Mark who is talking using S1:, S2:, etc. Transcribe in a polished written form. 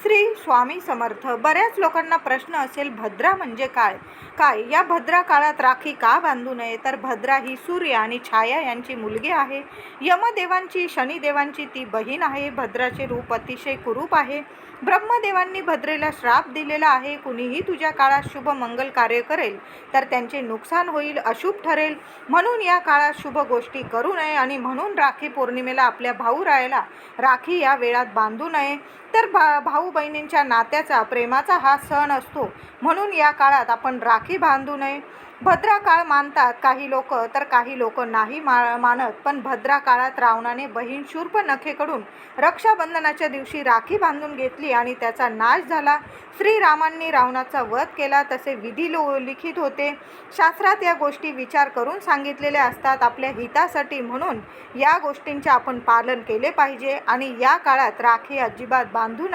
S1: श्री स्वामी समर्थ. बऱ्याच लोकांना प्रश्न असेल, भद्रा म्हणजे काय? या भद्रा काळात राखी का बांधू नये? तर भद्रा ही सूर्य आणि छाया यांची मुलगी आहे. यमदेवांची, शनिदेवांची ती बहीण आहे. भद्राचे रूप अतिशय कुरूप आहे. ब्रह्मदेवांनी भद्रेला श्राप दिलेला आहे. कुणीही तुझ्या काळात शुभ मंगल कार्य करेल तर त्यांचे नुकसान होईल, अशुभ ठरेल. म्हणून या काळात शुभ गोष्टी करू नये आणि म्हणून राखी पौर्णिमेला आपल्या भाऊरायाला राखी या वेळात बांधू नये. तर भाऊ बहिणींच्या नात्याचा, प्रेमाचा हा सण असतो, म्हणून या काळात आपण राखी बांधू नये. भद्रा काळ मानतात काही लोक, तर काही लोक नाही मानत. पण भद्रा काळात रावणाने बहीण शूर्पणखेकडून रक्षाबंधनाच्या दिवशी राखी बांधून घेतली आणि त्याचा नाश झाला. श्रीरामांनी रावणाचा वध केला, तसे विधी लिखित होते. शास्त्रात या गोष्टी विचार करून सांगितलेल्या असतात आपल्या हितासाठी. म्हणून या गोष्टींचे आपण पालन केले पाहिजे आणि या काळात राखी अजिबात बांधू